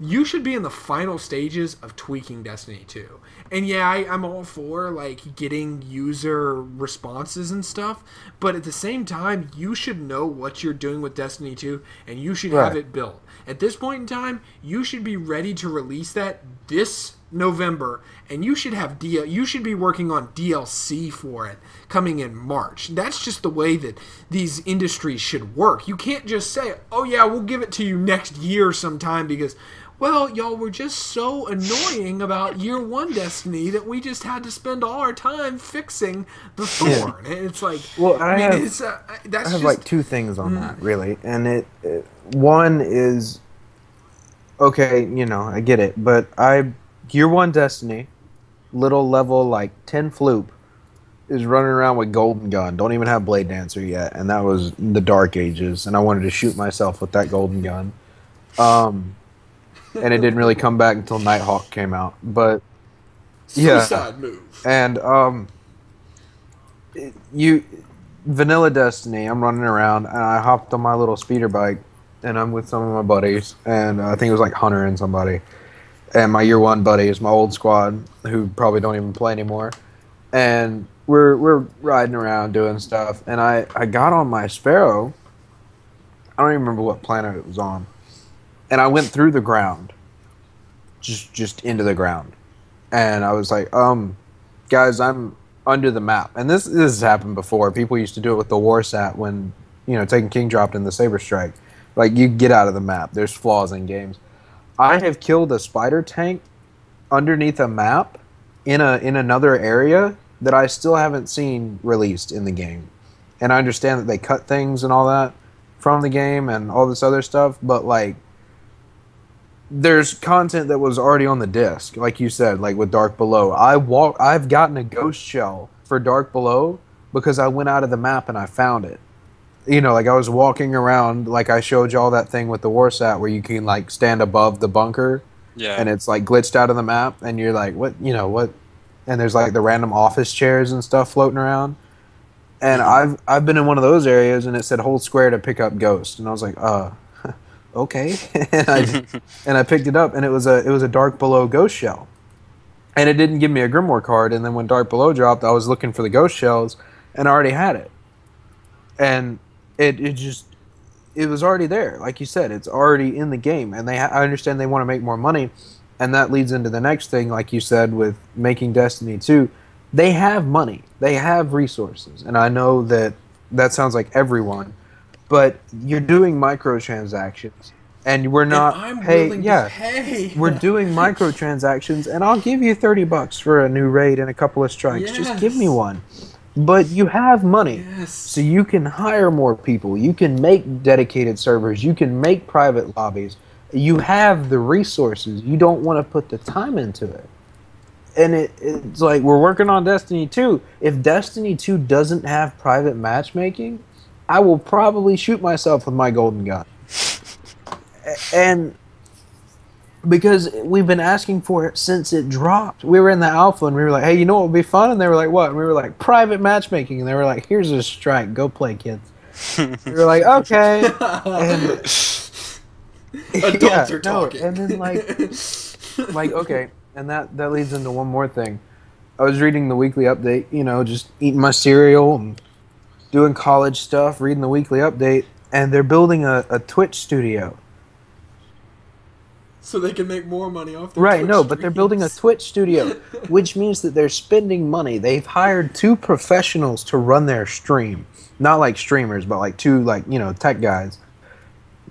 You should be in the final stages of tweaking Destiny 2. And yeah, I'm all for getting user responses and stuff, but at the same time, you should know what you're doing with Destiny 2, and you should have it built. At this point in time, you should be ready to release that this November, and you should be working on DLC for it coming in March. That's just the way that these industries should work. You can't just say, "Oh yeah, we'll give it to you next year sometime," because, well, y'all were just so annoying about year 1 Destiny that we just had to spend all our time fixing the thorn. And it's like, well, I have 2 things on that, really. And one is, okay, I get it, but year 1 Destiny, little level 10 Floop, is running around with Golden Gun. Don't even have Blade Dancer yet, and that was the Dark Ages, and I wanted to shoot myself with that Golden Gun. And it didn't really come back until Nighthawk came out. But suicide move. And vanilla Destiny, I'm running around, and I hopped on my little speeder bike, and I'm with some of my buddies, and I think it was Hunter and somebody. And my year 1 buddy is my old squad, who probably don't even play anymore. And we're riding around doing stuff, and I got on my Sparrow. I don't even remember what planet it was on, and I went through the ground, just into the ground, and I was like, guys, I'm under the map, and this has happened before. People used to do it with the Warsat when taking King dropped in the Saber Strike. Like, you get out of the map. There's flaws in games. I have killed a spider tank underneath a map in another area that I still haven't seen released in the game. And I understand that they cut things and all that from the game and all this other stuff, but like, there's content that was already on the disc, like you said, like with Dark Below. I've gotten a ghost shell for Dark Below because I went out of the map and I found it. Like I was walking around, like I showed you all that thing with the Warsat where you can like stand above the bunker, and it's like glitched out of the map, and you're like, what? And there's like the random office chairs and stuff floating around. And I've been in one of those areas, and it said hold square to pick up ghost, and I was like, okay, and I picked it up, and it was a Dark Below ghost shell, and it didn't give me a Grimoire card. And then when Dark Below dropped, I was looking for the ghost shells, and I already had it, and it was already there. Like you said, it's already in the game, and I understand they want to make more money, and that leads into the next thing, like you said, with making Destiny 2. They have money, they have resources, and I know that sounds like everyone, but you're doing microtransactions, and we're not. And I'm willing to pay. We're doing microtransactions, and I'll give you $30 for a new raid and a couple of strikes. Yes. Just give me one. But you have money, so you can hire more people. You can make dedicated servers. You can make private lobbies. You have the resources. You don't want to put the time into it. And it's like, we're working on Destiny 2. If Destiny 2 doesn't have private matchmaking, I will probably shoot myself with my golden gun. And because we've been asking for it since it dropped. We were in the alpha, and we were like, hey, you know what would be fun? And they were like, what? And we were like, private matchmaking. And they were like, here's a strike. Go play, kids. We were like, okay. And adults are talking. And then like okay. And that leads into one more thing. I was reading the weekly update, just eating my cereal and doing college stuff, reading the weekly update, and they're building a Twitch studio. So they can make more money off their Right, Twitch no, streams. but they're building a Twitch studio, which means that they're spending money. They've hired 2 professionals to run their stream. Not like streamers, but like 2 tech guys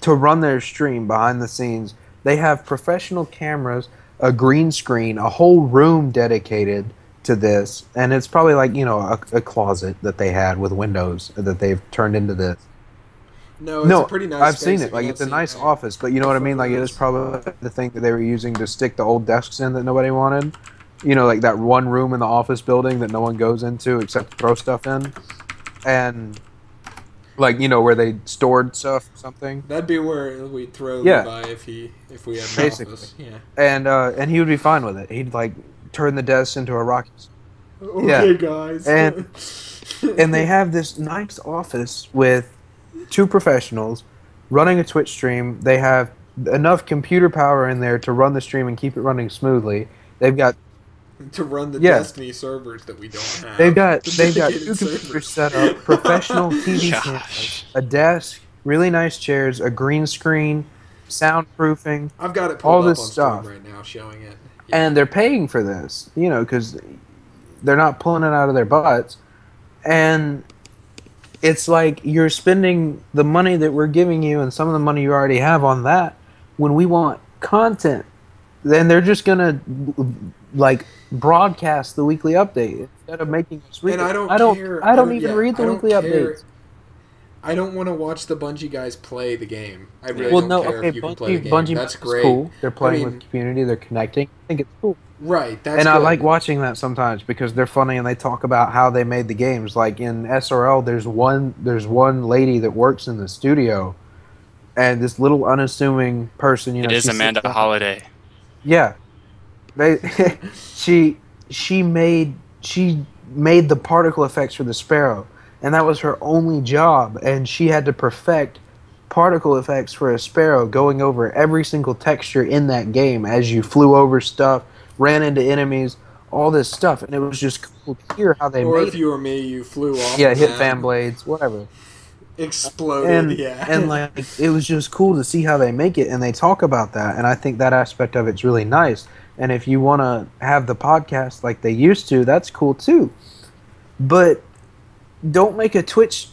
to run their stream behind the scenes. They have professional cameras, a green screen, a whole room dedicated to this, and it's probably like, a closet that they had with windows that they've turned into this. No, it's a pretty nice I've space seen it. Like, it's a nice office, but you know what I mean? Like, it is probably the thing that they were using to stick the old desks in that nobody wanted. Like that one room in the office building that no one goes into except to throw stuff in. And, like, where they stored stuff or something. That'd be where we'd throw Levi if we had an office. Yeah. And he would be fine with it. He'd, like, turn the desk into a rocket. Okay, guys. And they have this nice office with 2 professionals running a Twitch stream. They have enough computer power in there to run the stream and keep it running smoothly. They've got to run the Destiny servers that we don't have. They've got 2 computers set up, professional TV cameras, a desk, really nice chairs, a green screen, soundproofing. I've got it pulled all up this on stuff right now, showing it. Yeah. And they're paying for this, because they're not pulling it out of their butts. And it's like you're spending the money that we're giving you and some of the money you already have on that when we want content. Then they're just going to, like, broadcast the weekly update instead of making us read it. And I don't even read the weekly updates. I don't want to watch the Bungie guys play the game. I really don't care if you can play the game. Bungie That's great. Cool. They're playing with the community. They're connecting. I think it's cool. Right. That's and good. I like watching that sometimes because they're funny and they talk about how they made the games. Like in SRL, there's one lady that works in the studio, and this little unassuming person. It is Amanda Holiday. Yeah, she made the particle effects for the Sparrow, and that was her only job, and she had to perfect particle effects for a Sparrow, going over every single texture in that game as you flew over stuff, ran into enemies, all this stuff, and it was just cool to hear how they or made if it. you or me, you flew off. Yeah, the hit map, fan blades, whatever. exploded. Yeah, And like it was just cool to see how they make it, and they talk about that, and I think that aspect of it's really nice. And if you want to have the podcast like they used to, that's cool too. But don't make a Twitch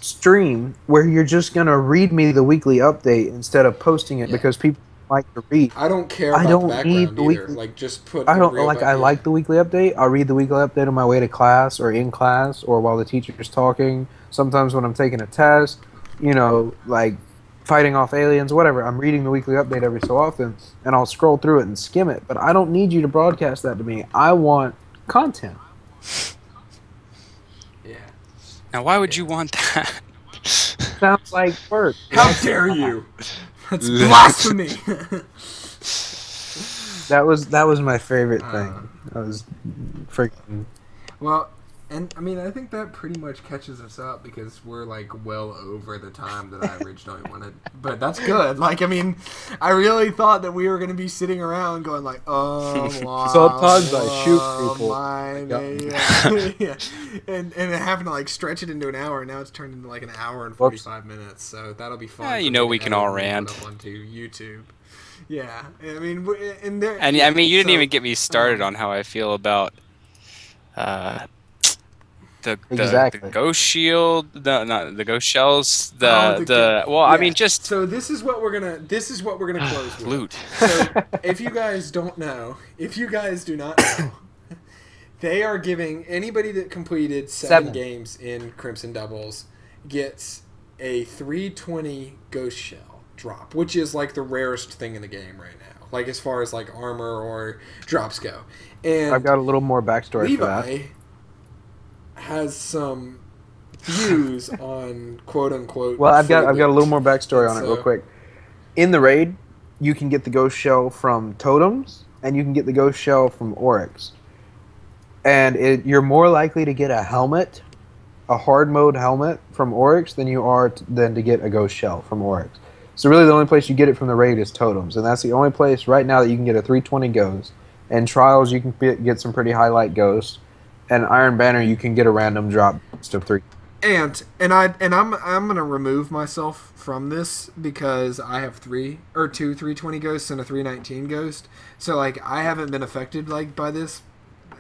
stream where you're just gonna read me the weekly update instead of posting it because people like to read. I don't care about I don't the background need the either. weekly. Like, just put. I don't real like. back- I like the weekly update. I'll read the weekly update on my way to class or in class or while the teacher's talking. Sometimes when I'm taking a test, you know, like fighting off aliens, whatever. I'm reading the weekly update every so often, and I'll scroll through it and skim it. But I don't need you to broadcast that to me. I want content. Yeah. Now, why would you want that? Sounds like work. How dare you? That's blasphemy. That was my favorite thing. I was freaking. Well, and I mean, I think that pretty much catches us up because we're like well over the time that I originally wanted. But that's good. Like, I mean, I really thought that we were going to be sitting around going like, Sometimes I shoot people. Yeah. And having to like stretch it into an hour. Now it's turned into like an hour and 45 minutes. So that'll be fun. Yeah, you know, we can all rant. Up onto YouTube. Yeah, I mean, and there. And I mean, you didn't even get me started on how I feel about the ghost shield, the ghost shells, I mean, just so this is what we're gonna close with. Loot. So if you guys do not know, they are giving anybody that completed 7 games in Crimson Doubles gets a 320 ghost shell drop, which is like the rarest thing in the game right now, like as far as like armor or drops go. And I've got a little more backstory for that. Levi has some views on quote unquote. Well, I've got a little more backstory on it real quick. In the raid, you can get the ghost shell from totems, and you can get the ghost shell from oryx. And you're more likely to get a helmet, a hard mode helmet from oryx than you are than to get a ghost shell from oryx. So really, the only place you get it from the raid is totems, and that's the only place right now that you can get a 320 ghost. And trials, you can get some pretty highlight ghosts. And Iron Banner, you can get a random drop of 3. And I'm gonna remove myself from this because I have 2 320 ghosts and a 319 ghost. So like I haven't been affected like by this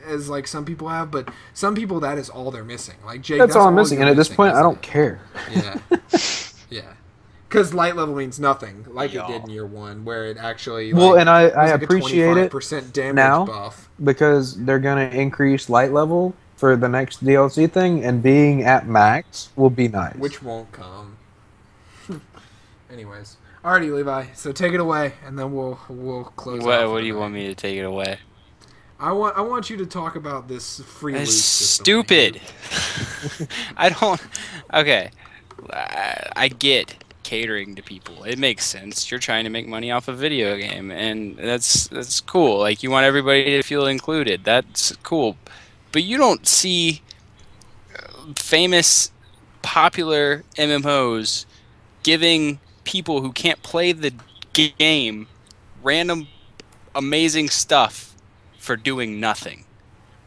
as like some people have, but some people that is all they're missing. Like Jake, that's all I'm missing. And at this point, I don't care. Yeah, yeah. Because light level means nothing, like it did in year 1, where it actually and I like appreciate it damage now buff. Because they're gonna increase light level for the next DLC thing, and being at max will be nice. Which won't come. Anyways, alrighty, Levi. So take it away, and then we'll close. What do you want me to take it away? I want you to talk about this free loot system. Stupid. I don't. Okay, I get catering to people. It makes sense. You're trying to make money off a video game, and that's cool. Like, you want everybody to feel included. That's cool. But you don't see famous, popular MMOs giving people who can't play the game random, amazing stuff for doing nothing.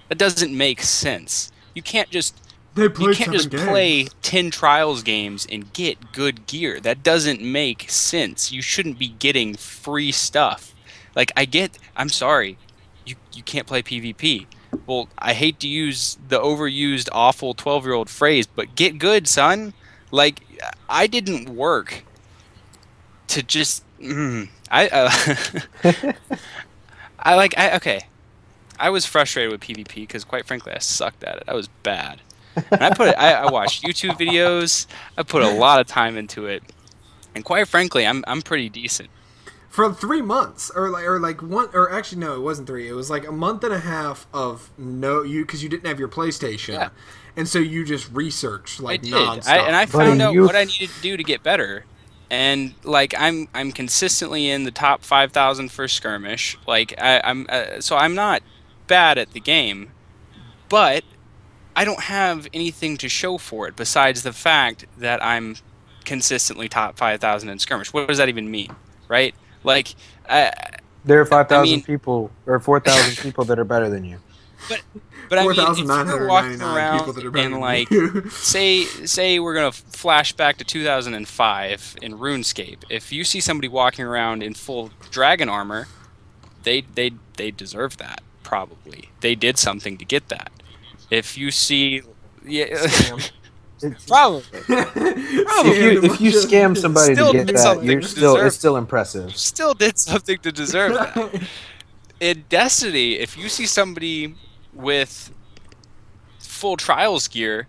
That doesn't make sense. You can't just play 10 Trials games and get good gear. That doesn't make sense. You shouldn't be getting free stuff. Like, I'm sorry, you can't play PvP. Well, I hate to use the overused, awful 12-year-old phrase, but get good, son. Like, I didn't work to just... I was frustrated with PvP because, quite frankly, I sucked at it. I was bad. And I watched YouTube videos. I put a lot of time into it, and quite frankly, I'm pretty decent. For 3 months, actually no, it wasn't 3. It was like a month and a half of because you didn't have your PlayStation, and so you just researched like nonstop. And I found out what I needed to do to get better. And like I'm consistently in the top 5,000 for skirmish. Like so I'm not bad at the game, but I don't have anything to show for it besides the fact that I'm consistently top 5,000 in skirmish. What does that even mean, right? Like, there are 5,000 people or 4,000 people that are better than you. but I mean, if you're walking around people that are and like, say we're gonna flash back to 2005 in RuneScape. If you see somebody walking around in full dragon armor, they deserve that. Probably they did something to get that. If you see, probably. If you scam somebody to get that, it's still impressive. Still did something to deserve that. In Destiny, if you see somebody with full Trials gear,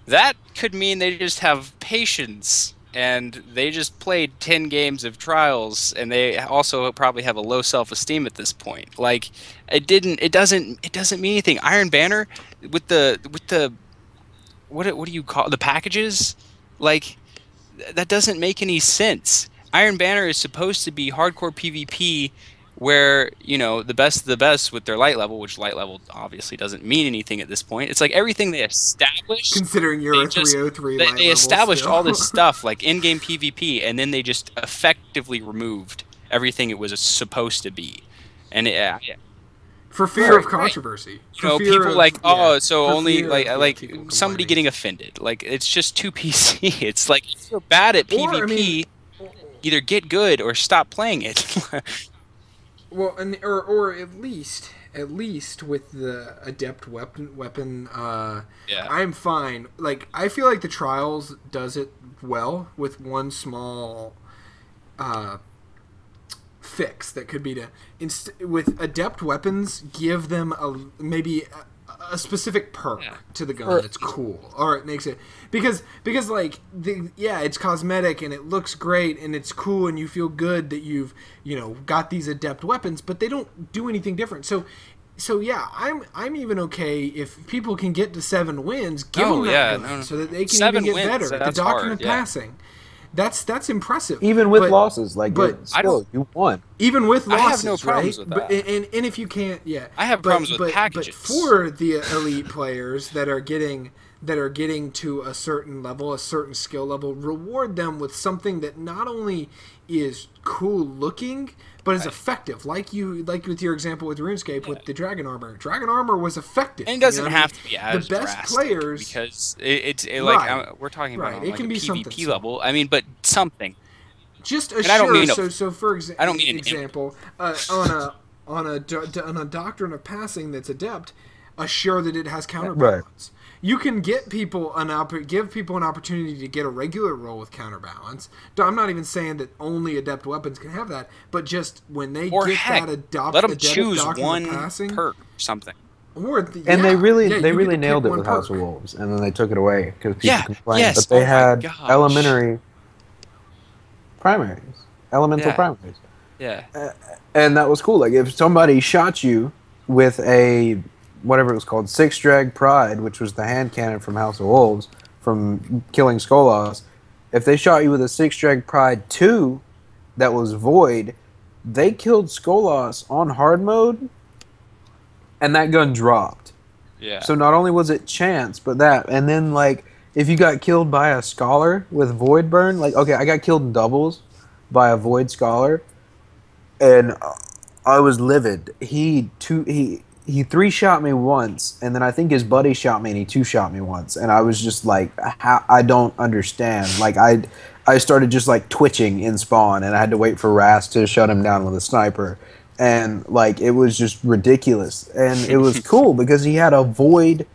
that could mean they just have patience and they just played 10 games of Trials, and they also probably have a low self-esteem at this point. Like, it doesn't mean anything. Iron Banner with the what do you call the packages? Like, that doesn't make any sense. Iron Banner is supposed to be hardcore PvP, where, you know, the best of the best with their light level, which light level obviously doesn't mean anything at this point. It's like everything they established. Considering you're a 303 light level, they established all this stuff like in-game PvP, and then they just effectively removed everything it was supposed to be, and for fear of controversy. You know, people like, so only like somebody getting offended. Like, it's just too PC. It's like, if you're bad at PvP, either get good or stop playing it. Well, or at least with the adept weapon, I'm fine. Like, I feel like the Trials does it well with one small fix that could be to with adept weapons, give them maybe a specific perk to the gun that's cool, or it makes it because like it's cosmetic and it looks great and it's cool and you feel good that you've got these adept weapons, but they don't do anything different. So yeah, I'm even okay if people can get to 7 wins, give them that gun so that they can even get better. The Doctrine of Passing. That's impressive. Even with losses, you won. Even with losses, I have no problems with that. But, and if you can't, I have problems with packages. But for the elite players that are getting to a certain level, a certain skill level, reward them with something that not only is cool looking, but is effective. Like with your example with RuneScape with the Dragon Armor. Dragon Armor was effective. And it doesn't have to be as the best players, because we're talking about it can be PvP level. I mean, but something. Just a so for example, on a Doctrine of Passing that's adept, assure that it has counterbalance. Right. You can give people an opportunity to get a regular roll with counterbalance. I'm not even saying that only adept weapons can have that, but just when they that let them choose one perk or something. They really nailed it with House of Wolves, and then they took it away because people complained. But they had elementary primaries, elemental primaries. Yeah, and that was cool. Like, if somebody shot you with a whatever it was called, 6 Drag Pride, which was the hand cannon from House of Wolves, from killing Skolas, if they shot you with a 6 Drag Pride 2 that was void, they killed Skolas on hard mode, and that gun dropped. Yeah. So not only was it chance, but that, and then, like, if you got killed by a Scholar with Void Burn, like, okay, I got killed in doubles by a Void Scholar, and I was livid. He 3-shot me once, and then I think his buddy shot me, and he 2-shot me once, and I was just like, I don't understand. Like, I started just like twitching in spawn, and I had to wait for Rast to shut him down with a sniper, and like, it was just ridiculous. And it was cool because he had a Void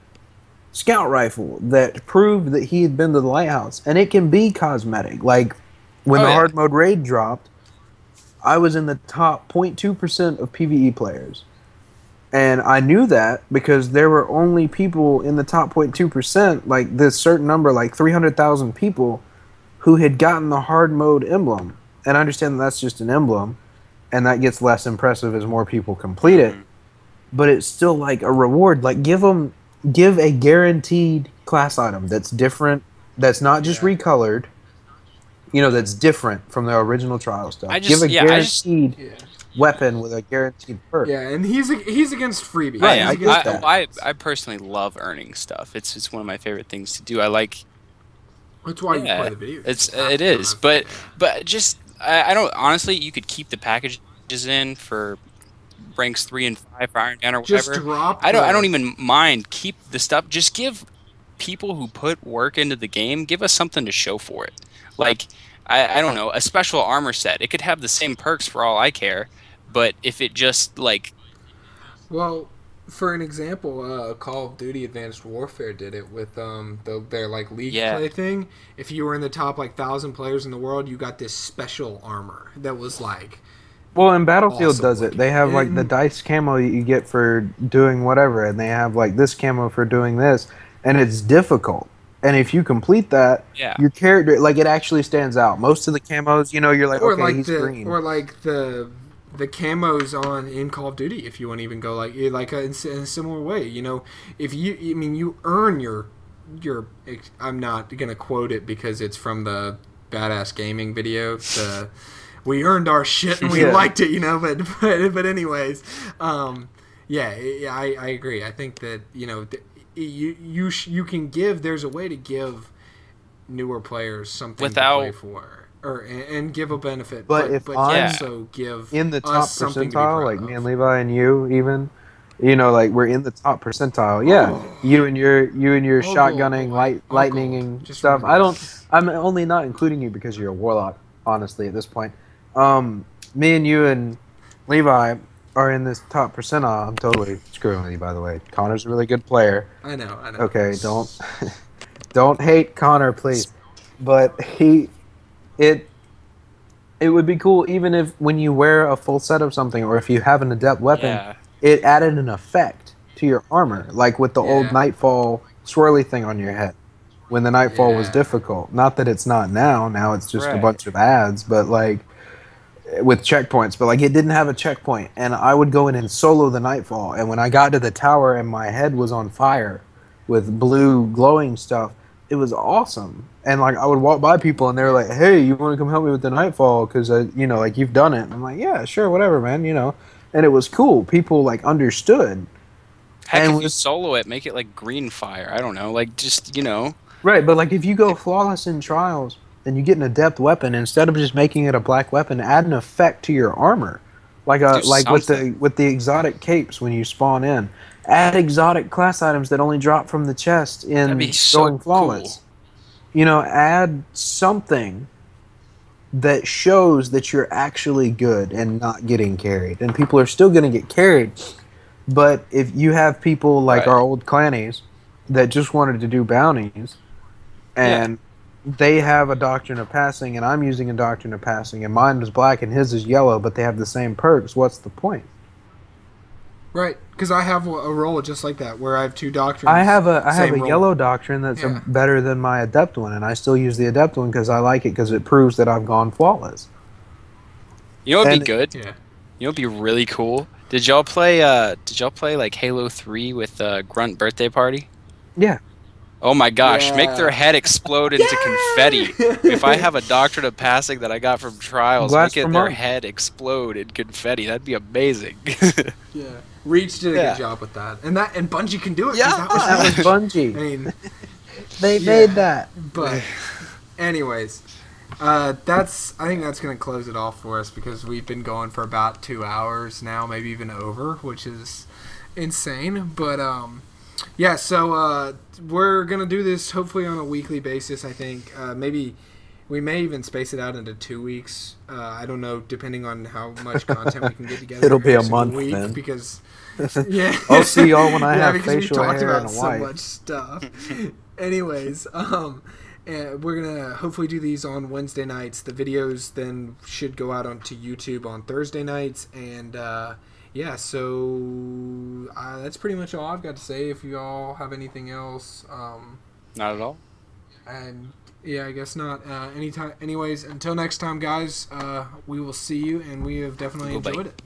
scout rifle that proved that he had been to the lighthouse, and it can be cosmetic. Like, when the hard mode raid dropped, I was in the top 0.2% of PvE players. And I knew that because there were only people in the top 0.2%, like this certain number, like 300,000 people, who had gotten the hard mode emblem. And I understand that's just an emblem, and that gets less impressive as more people complete it. But it's still like a reward. Like, give a guaranteed class item that's different, that's not just recolored, that's different from the original trial stuff. Give a guaranteed weapon with a guaranteed perk. Yeah, and he's against freebies. Right, I personally love earning stuff. It's one of my favorite things to do. I like. That's why you play the video. It is, but just I don't honestly. You could keep the packages in for ranks 3 and 5 for Iron Man or Just whatever. drop. I don't even mind. Keep the stuff. Just give people who put work into the game, give us something to show for it. Like, I don't know, a special armor set. It could have the same perks for all I care, but if it just, like... Well, for an example, Call of Duty Advanced Warfare did it with their like league play thing. If you were in the top like 1,000 players in the world, you got this special armor that was like... Well, and Battlefield awesome does it. They have like the dice camo you get for doing whatever, and they have like this camo for doing this, and it's difficult. And if you complete that, your character, like, it actually stands out. Most of the camos, you know, you're like, okay, he's green. Or like the camos in Call of Duty, if you want to even go like in a similar way, you know, if you earn your I'm not gonna quote it because it's from the Badass Gaming video. We earned our shit and we liked it, you know. But anyways, I agree. I think that, you know, you can give. There's a way to give newer players something to play for. And give a benefit, but also give in the top percentile, like of. me and Levi and you, even, you know, like we're in the top percentile. Yeah, you and your shotgunning, lightninging stuff. I'm only not including you because you're a warlock. Honestly, at this point, me and you and Levi are in this top percentile. I'm totally screwing with you, by the way. Connor's a really good player. I know. Okay, don't hate Connor, please. But it would be cool even if when you wear a full set of something, or if you have an adept weapon, it added an effect to your armor, like with the old Nightfall swirly thing on your head. When the Nightfall was difficult. Not that it's not now. Now it's just a bunch of ads, but like with checkpoints. But like it didn't have a checkpoint, and I would go in and solo the Nightfall. And when I got to the tower and my head was on fire with blue glowing stuff, it was awesome. And like I would walk by people and they were like, "Hey, you want to come help me with the Nightfall? Because you know, like you've done it." And I'm like, "Yeah, sure, whatever, man." You know, and it was cool. People like understood. Heck, if you solo it, make it like green fire. I don't know, like just, you know. Right, but like if you go flawless in Trials and you get an adept weapon, instead of just making it a black weapon, add an effect to your armor, like with the exotic capes when you spawn in. Add exotic class items that only drop from the chest in going flawless. Cool. You know, add something that shows that you're actually good and not getting carried. And people are still going to get carried. But if you have people like our old clannies that just wanted to do bounties, and they have a Doctrine of Passing, and I'm using a Doctrine of Passing, and mine is black and his is yellow, but they have the same perks, what's the point? Right, because I have a role just like that, where I have two doctrines. I have a yellow doctrine that's better than my adept one, and I still use the adept one because I like it because it proves that I've gone flawless. You know what'd be good? Yeah. You know what'd be really cool? Did y'all play like Halo 3 with Grunt Birthday Party? Yeah. Oh my gosh, make their head explode into confetti. If I have a Doctrine of Passing that I got from Trials, make their head explode in confetti. That'd be amazing. Yeah. Reach did a good job with that. And Bungie can do it. Yeah, that was Bungie. I mean, they made that. But anyways, I think that's going to close it off for us because we've been going for about 2 hours now, maybe even over, which is insane. But yeah, so we're going to do this hopefully on a weekly basis, I think. Maybe we may even space it out into 2 weeks. I don't know, depending on how much content we can get together. It'll be a month then. Because, I'll see y'all when I have facial hair and a wife. We talked about so much stuff. Anyways, and we're going to hopefully do these on Wednesday nights. The videos then should go out onto YouTube on Thursday nights. And yeah, so that's pretty much all I've got to say. If you all have anything else. Not at all. And yeah, I guess not. Anyways, until next time, guys, we will see you, and we have definitely enjoyed it.